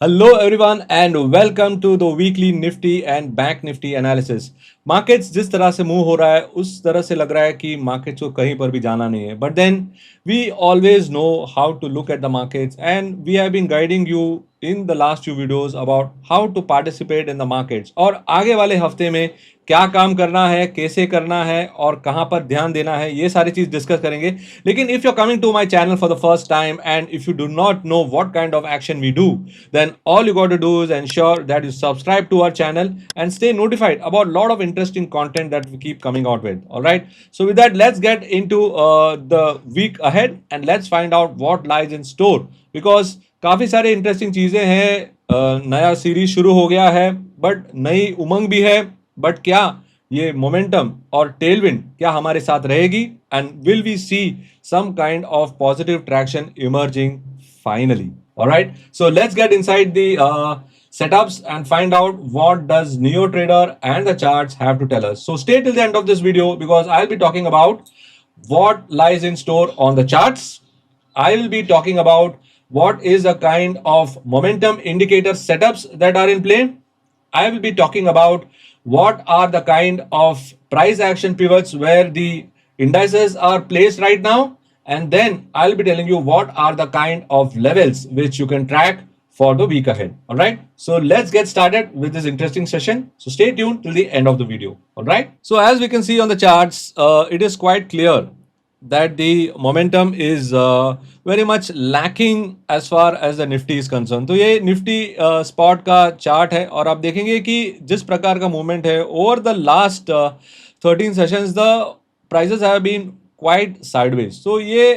Hello everyone and welcome to the weekly Nifty and Bank Nifty analysis. Markets जिस तरह से move हो रहा है उस तरह से लग रहा है कि मार्केट्स को कहीं पर भी जाना नहीं है. But then we always know how to look at the markets and we have been guiding you in the last few videos about how to participate in the markets. और आगे वाले हफ्ते में क्या काम करना है, कैसे करना है और कहाँ पर ध्यान देना है, ये सारी चीज डिस्कस करेंगे. लेकिन if you are coming to my channel for the first time and if you do not know what kind of action we do, then all you got to do is ensure that you subscribe to our channel and stay notified about a lot of interesting content that we keep coming out with. All right, so with that, let's get into the week ahead and let's find out what lies in store, because काफी सारे interesting चीजें हैं. नया series शुरू हो गया है but नई उमंग भी है. बट क्या ये मोमेंटम और टेलविंड क्या हमारे साथ रहेगी, and will we see some kind of positive traction emerging finally? All right, so let's get inside the setups and find out what does NeoTrader and the charts have to tell us. So stay till the end of this video because I'll be talking about what lies in store on the charts. I will be talking about what is a kind of momentum indicator setups that are in play. I will be talking about what are the kind of price action pivots where the indices are placed right now. And then I'll be telling you what are the kind of levels which you can track for the week ahead. All right. So let's get started with this interesting session. So stay tuned till the end of the video. All right. So as we can see on the charts, it is quite clear that the momentum is very much lacking as far as the Nifty is concerned. तो ये Nifty spot का chart है और आप देखेंगे कि जिस प्रकार का मूवमेंट है over the last 13 sessions the prices have been quite sideways. तो ये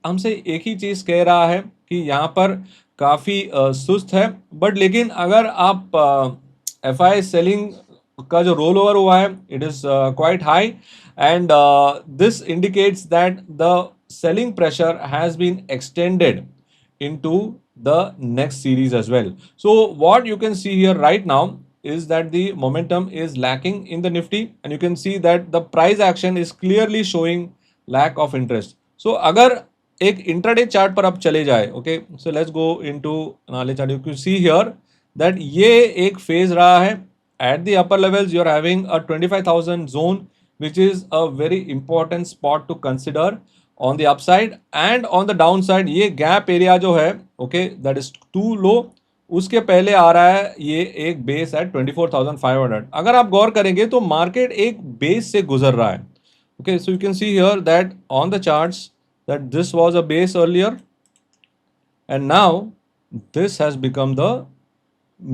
हमसे एक ही चीज़ कह रहा है कि यहाँ पर काफ़ी सुस्त है. बट लेकिन अगर आप FI सेलिंग का जो रोल ओवर हुआ है it is quite high, and this indicates that the selling pressure has been extended into the next series as well. So what you can see here right now is that the momentum is lacking in the Nifty, and you can see that the price action is clearly showing lack of interest. So अगर एक intraday chart पर आप चले जाए, okay, so let's go into नाले chart. You can see here that ये एक phase रहा है. At the upper levels you are having a 25,000 zone which is a very important spot to consider on the upside, and on the downside ये gap area जो है, okay, that is too low. उसके पहले आ रहा है ये एक base है 24,500. अगर आप गौर करेंगे तो मार्केट एक बेस से गुजर रहा है. okay, so you can see here that on the charts that this was a base earlier and now this has become the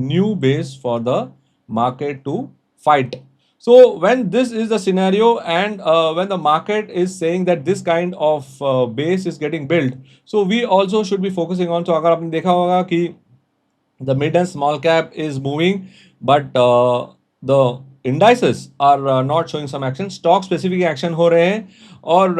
new base for the market to fight. So when this is the scenario and when the market is saying that this kind of base is getting built, so we also should be focusing on. So अगर आपने देखा होगा कि the mid and small cap is moving, but the indices are not showing some action. Stock specific action हो रहे हैं और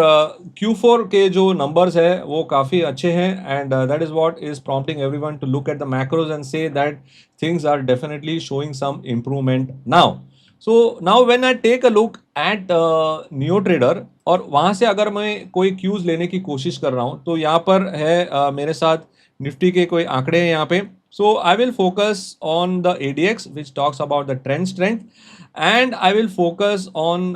Q4 के जो numbers है वो काफ़ी अच्छे हैं, and that is what is prompting everyone to look at the macros and say that things are definitely showing some improvement now. So now when I take a look at NeoTrader और वहाँ से अगर मैं कोई cues लेने की कोशिश कर रहा हूँ तो यहाँ पर है मेरे साथ निफ्टी के कोई आंकड़े हैं यहाँ पे. So I will focus on the ADX which talks about the trend strength, and I will focus on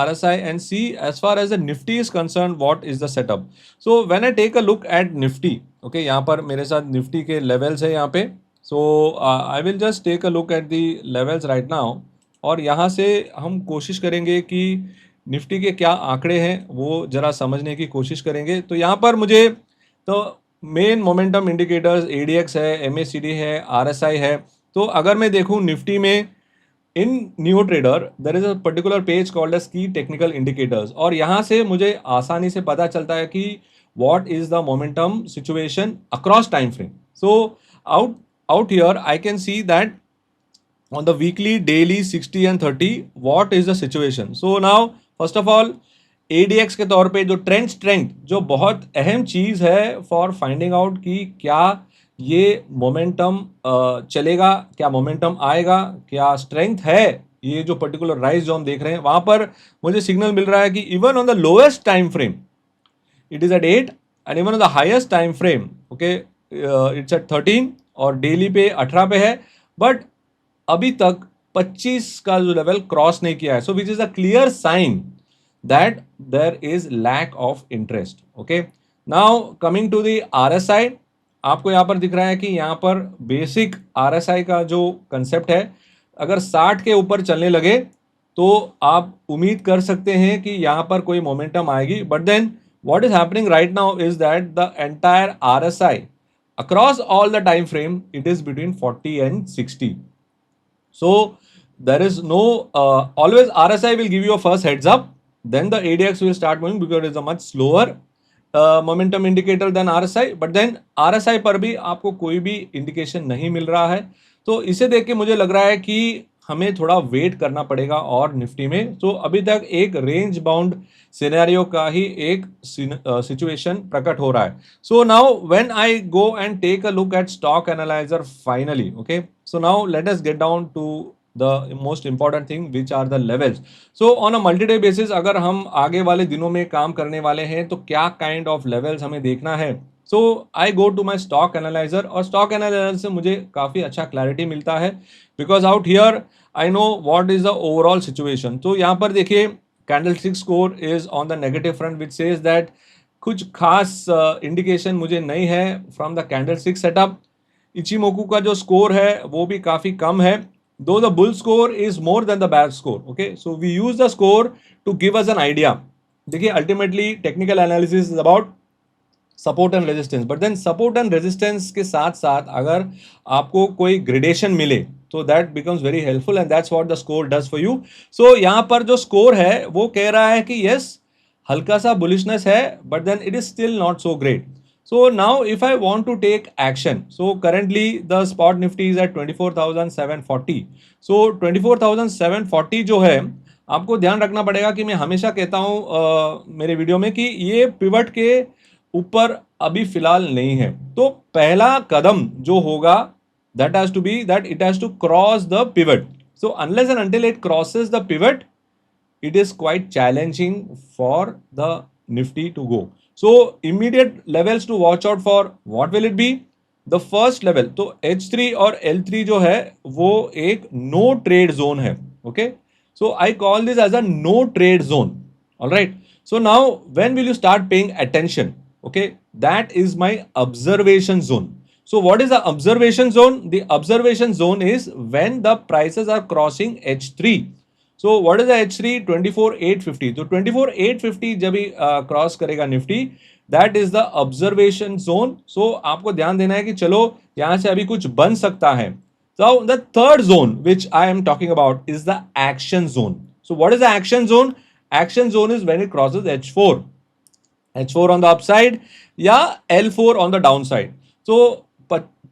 RSI and see as far as the Nifty is concerned what is the setup. So when I take a look at Nifty, okay, यहाँ पर मेरे साथ Nifty के levels है यहाँ पे. So I will just take a look at the levels right now और यहाँ से हम कोशिश करेंगे कि निफ्टी के क्या आंकड़े हैं वो ज़रा समझने की कोशिश करेंगे. तो यहाँ पर मुझे तो मेन मोमेंटम इंडिकेटर्स ADX है, MACD है, RSI है. तो अगर मैं देखूँ निफ्टी में in NeoTrader there is a particular page called as key technical indicators, और यहाँ से मुझे आसानी से पता चलता है कि what is the momentum situation across time frame. So out here I can see that on the weekly, daily, 60 and 30 what is the situation. So now first of all ADX के तौर पे जो ट्रेंड स्ट्रेंथ जो बहुत अहम चीज़ है for finding out कि क्या ये मोमेंटम चलेगा, क्या मोमेंटम आएगा, क्या स्ट्रेंथ है. ये जो पर्टिकुलर राइज जो हम देख रहे हैं वहाँ पर मुझे सिग्नल मिल रहा है कि even on the lowest time frame it is at 8, and even on the highest time frame, okay, it's at 13. और डेली पे 18 पे है, बट अभी तक 25 का जो लेवल क्रॉस नहीं किया है. So which is a clear sign that there is lack of interest. Okay, now coming to the RSI. आपको यहाँ पर दिख रहा है कि यहाँ पर बेसिक RSI का जो कंसेप्ट है, अगर 60 के ऊपर चलने लगे तो आप उम्मीद कर सकते हैं कि यहाँ पर कोई मोमेंटम आएगी. But then what is happening right now is that the entire RSI across all the time frame, it is between 40 and 60. So there is no always RSI will give you a first heads up, then the ADX will start moving because it is a much slower momentum indicator than RSI. But then RSI पर भी आपको कोई भी indication नहीं मिल रहा है. तो इसे देख के मुझे लग रहा है कि हमें थोड़ा वेट करना पड़ेगा और निफ्टी में. तो अभी तक एक रेंज बाउंड सिनेरियो का ही एक सिचुएशन प्रकट हो रहा है. So now when I go and take a look at stock analyser finally. Okay, so now let us get down to the most important thing, which are the levels. So on a multi-day basis अगर हम आगे वाले दिनों में काम करने वाले हैं तो क्या kind of levels हमें देखना है. So I go to my stock analyzer और stock analyzer से मुझे काफ़ी अच्छा clarity मिलता है, because out here I know what is the overall situation. तो यहाँ पर देखिए candlestick score is on the negative front, which says that कुछ खास इंडिकेशन मुझे नहीं है from the candlestick setup. Ichimoku का जो स्कोर है वो भी काफ़ी कम है, though the bull score is more than the bear score. Okay, so we use the score to give us an idea. देखिए ultimately technical analysis is about support and resistance, but then support and resistance के साथ साथ अगर आपको कोई gradation मिले तो that becomes very helpful, and that's what the score does for you. So यहाँ पर जो स्कोर है वो कह रहा है कि यस हल्का सा बुलिशनेस है, but then it is still not so great. So now if I want to take action, so currently the spot nifty is at 24,740. So 24,740 जो है, आपको ध्यान रखना पड़ेगा कि मैं हमेशा कहता हूँ मेरे वीडियो में कि ये पिवट के ऊपर अभी फिलहाल नहीं है. तो पहला कदम जो होगा that has to be that it has to cross the pivot. So unless and until it crosses the pivot, it is quite challenging for the nifty to go. So immediate levels to watch out for, what will it be? The first level तो H3 और L3 जो है वो एक no trade zone है. Okay, so I call this as a no trade zone. All right, so now when will you start paying attention? Okay, that is my observation zone. So what is the observation zone? The observation zone is when the prices are crossing H3. So what is the H3? 24,850. तो 24,850 जब भी cross करेगा Nifty, that is the observation zone. So आपको ध्यान देना है कि चलो यहां से अभी कुछ बन सकता है. So the third zone which I am talking about is the action zone. So what is the action zone? Action zone is when it crosses H4. H4 on the upside या L4 on the downside. So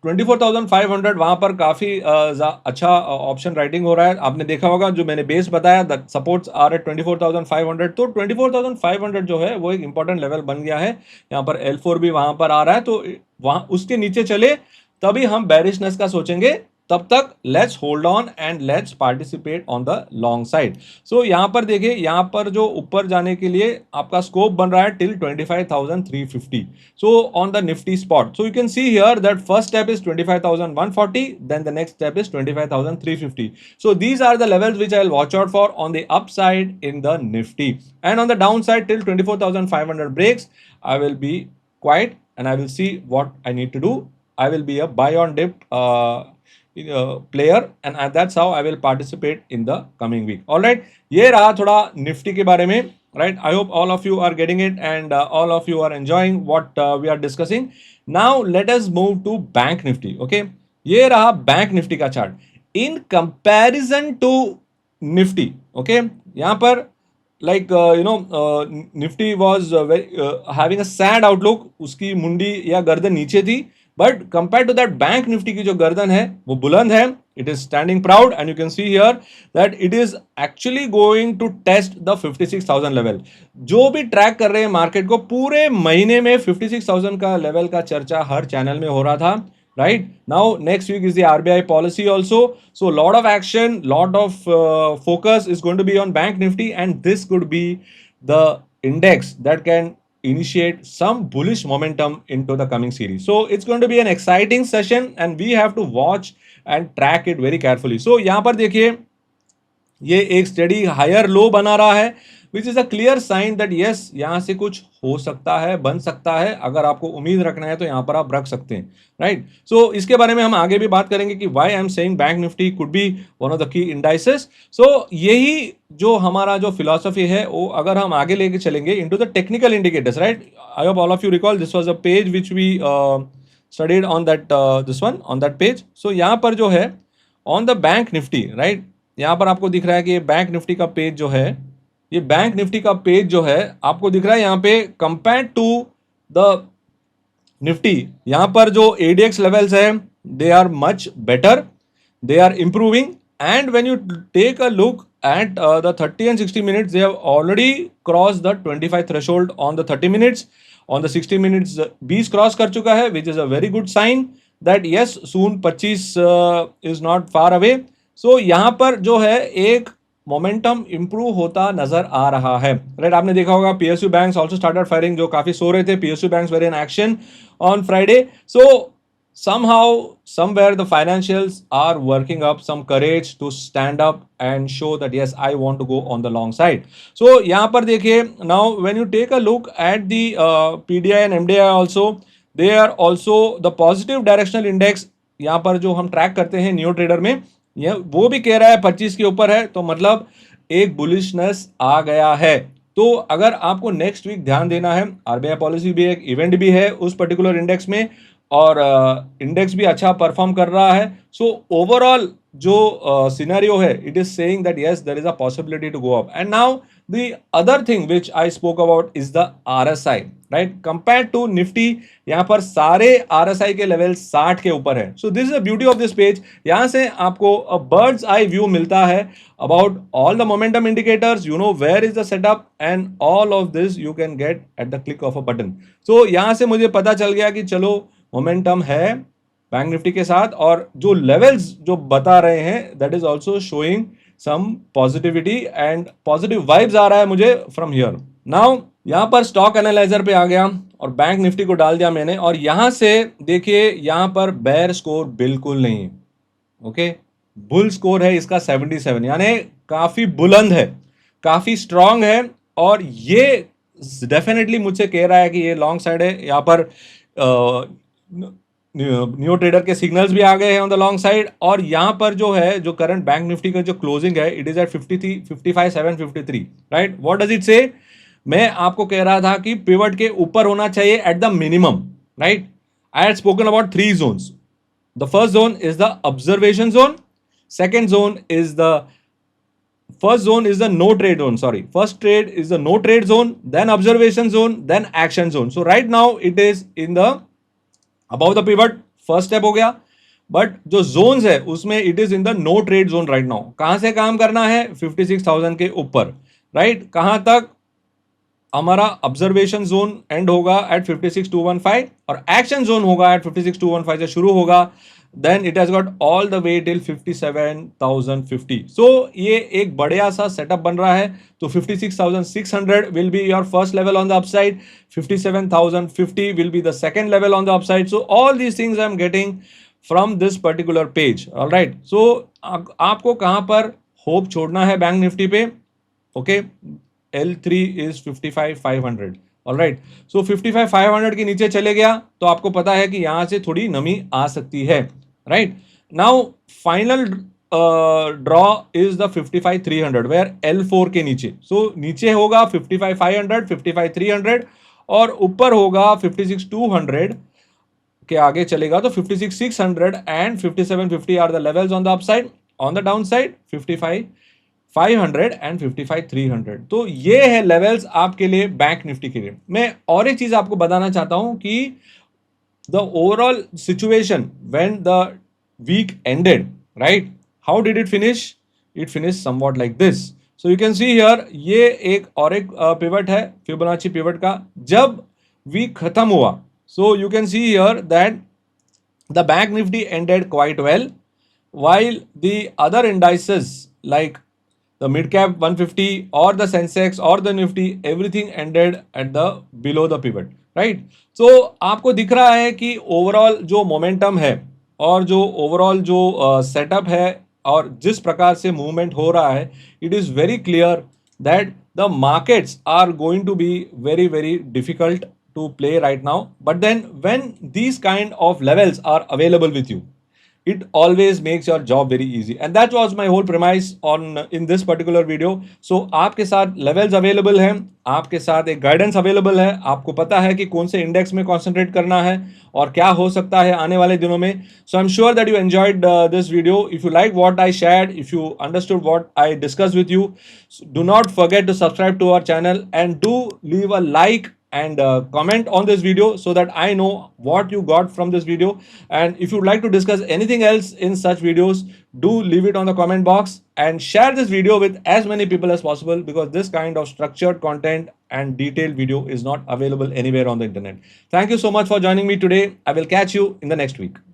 24,500 वहां पर काफी अच्छा option writing हो रहा है. आपने देखा होगा जो मैंने बेस बताया, द सपोर्ट्स आर एट 24,500. तो 24,500 जो है वो एक इंपॉर्टेंट लेवल बन गया है. यहाँ पर L4 भी वहां पर आ रहा है, तो वहां उसके नीचे चले तभी हम बेरिशनेस का सोचेंगे. तब तक let's hold on and let's participate on the long side. So यहाँ पर देखिए, यहाँ पर जो ऊपर जाने के लिए आपका स्कोप बन रहा है till 25,350. So on the Nifty spot, so you can see here that first step is 25,140, then the next step is 25,350. So these are the levels which I'll watch out for on the upside in the Nifty, and on the downside till 24,500 breaks, I will be quiet and I will see what I need to do. I will be a buy on dip player, and that's how I will participate in the coming week. All right, ये रहा थोड़ा Nifty के बारे में. Right, I hope all of you are getting it and all of you are enjoying what we are discussing. Now let us move to bank nifty. Okay, ये रहा bank Nifty का chart in comparison to nifty. Okay, यहाँ पर like nifty was having a sad outlook. उसकी मुंडी या गर्दन नीचे थी, but compare to that bank Nifty की जो गर्दन है वो बुलंद है. It is standing proud, and you can see here that it is actually going to test the 56,000 level. जो भी ट्रैक कर रहे हैं मार्केट को, पूरे महीने में 56,000 का लेवल का चर्चा हर चैनल में हो रहा था. Right now, next week is the RBI policy also, so a lot of action, lot of focus is going to be on bank nifty, and this could be the index that can initiate some bullish momentum into the coming series. So it's going to be an exciting session and we have to watch and track it very carefully. So यहाँ पर देखिए ये एक study higher low बना रहा है, which is a clear sign that yes यहाँ से कुछ हो सकता है, बन सकता है। अगर आपको उम्मीद रखना है तो यहाँ पर आप रख सकते हैं, राइट। सो इसके बारे में हम आगे भी बात करेंगे कि why I am saying bank Nifty could be one of the key indices. So यही जो हमारा जो फिलॉसफी है वो अगर हम आगे लेके चलेंगे into the technical indicators, right. I hope all of you recall this was a page which we studied on that this one on that page. So यहाँ पर जो है on the bank Nifty, right, यहाँ पर आपको दिख रहा है कि ये बैंक निफ्टी का पेज जो है, ये बैंक निफ्टी का पेज जो है आपको दिख रहा है यहाँ पे कंपेयर टू द निफ्टी। यहाँ पर जो ADX लेवल्स है they are much better, they are improving, and when you take a look at the 30 and 60 minutes, they have already crossed the 25 threshold on the 30 minutes. On the 60 minutes 20 cross कर चुका है, which is a very good sign that yes soon 25 is not far away. So यहाँ पर जो है एक momentum improve होता नजर आ रहा है, राइट। आपने देखा होगा PSU banks also started firing, जो काफी सो रहे थे। PSU banks were in action on Friday. So somehow somewhere the financials are working up some courage to stand up and show that yes I want to go on the long side. So यहाँ पर देखिए now when you take a look at the PDI and MDI also, they are also the positive directional index। यहाँ पर जो हम track करते हैं new trader में, ये वो भी कह रहा है 25 के ऊपर है, तो मतलब एक बुलिशनेस आ गया है। तो अगर आपको नेक्स्ट वीक ध्यान देना है, RBI पॉलिसी भी एक इवेंट भी है उस पर्टिकुलर इंडेक्स में, और इंडेक्स भी अच्छा परफॉर्म कर रहा है। सो ओवरऑल जो सिनेरियो है it is saying that yes there is a possibility to go up. And now the other thing which I spoke about is the RSI, right. Compare to Nifty यहाँ पर सारे RSI के level 60 के ऊपर है। So this is the beauty of this page. यहाँ से आपको अ बर्ड्स आई व्यू मिलता है about all the momentum indicators, you know where is the setup, and all of this you can get at the click of a button. So यहाँ से मुझे पता चल गया कि चलो मोमेंटम है बैंक निफ्टी के साथ, और जो लेवल्स जो बता रहे हैं that is also showing some positivity and positive vibes आ रहा है मुझे फ्रॉम हियर। नाउ यहाँ पर स्टॉक एनालाइजर पे आ गया और बैंक निफ्टी को डाल दिया मैंने, और यहां से देखिए यहाँ पर बेयर स्कोर बिल्कुल नहीं, ओके। बुल स्कोर है इसका 77, यानी काफी बुलंद है, काफी स्ट्रांग है, और ये डेफिनेटली मुझसे कह रहा है कि ये लॉन्ग साइड है। यहाँ पर न्यू ट्रेडर के सिग्नल्स भी आ गए हैं ऑन द लॉन्ग साइड, और यहां पर जो है जो करंट बैंक निफ्टी का जो क्लोजिंग है it is at 55,753, right. What does it say? मैं आपको कह रहा था कि पिवट के ऊपर होना चाहिए at the minimum, right. I had spoken about 3 zones. The first zone is the observation zone, second zone is the first zone is the no trade zone, sorry, first trade is the no trade zone, then observation zone, then action zone. So right now it is in the above the pivot, first step हो गया, but जो zones है उसमें it is in the no trade zone right now. कहां से काम करना है? 56,000 के ऊपर, राइट। कहां तक? हमारा ऑब्जर्वेशन जोन एंड होगा एट 56,215 और एक्शन जोन होगा एट 56,215 से शुरू होगा, then it has got all the way till 57,050. So ये एक बढ़िया सा सेटअप बन रहा है। तो 56,600 will be your first level on the upside, 57,050 will be the second level on the upside. So all these things I am getting from this particular page. All right. So आपको कहां पर hope छोड़ना है bank Nifty पे? Okay, L3 is 55,500. All right. So 55,500 के नीचे चले गया तो आपको पता है कि यहां से थोड़ी नमी आ सकती है, right. Now final draw is the 55,300 where L4 के नीचे। सो नीचे होगा 55,500, 55,300 और ऊपर होगा 56,200 के आगे चलेगा तो 56,600 and 57,50 are the levels on the upside. On the downside 55,500 and 55,300। तो ये है लेवल्स आपके लिए बैंक निफ्टी के लिए। मैं और एक चीज आपको बताना चाहता हूं कि the overall situation when the week ended, right, how did it finish? It finish somewhat like this. So you can see here, ये एक और एक पिवट है फिबोनाची पिवट का जब वीक खत्म हुआ। सो you can see here that the bank Nifty ended quite well while the other indices like the mid cap 150 or the Sensex or the Nifty, everything ended at the below the pivot, right? So आपको दिख रहा है कि overall जो momentum है और जो overall जो सेटअप है और जिस प्रकार से मूवमेंट हो रहा है, it is very clear that the markets are going to be very very difficult to play right now. But then when these kind of levels are available with you, it always makes your job very easy, and that was my whole premise on in this particular video. So आपके साथ levels available हैं, आपके साथ एक guidance available है, आपको पता है कि कौन से index में concentrate करना है और क्या हो सकता है आने वाले दिनों में. So I'm sure that you enjoyed this video. If you like what I shared, if you understood what I discussed with you, do not forget to subscribe to our channel and do leave a like and comment on this video so that I know what you got from this video. And if you'd like to discuss anything else in such videos, do leave it on the comment box and share this video with as many people as possible, because this kind of structured content and detailed video is not available anywhere on the internet. Thank you so much for joining me today. I will catch you in the next week.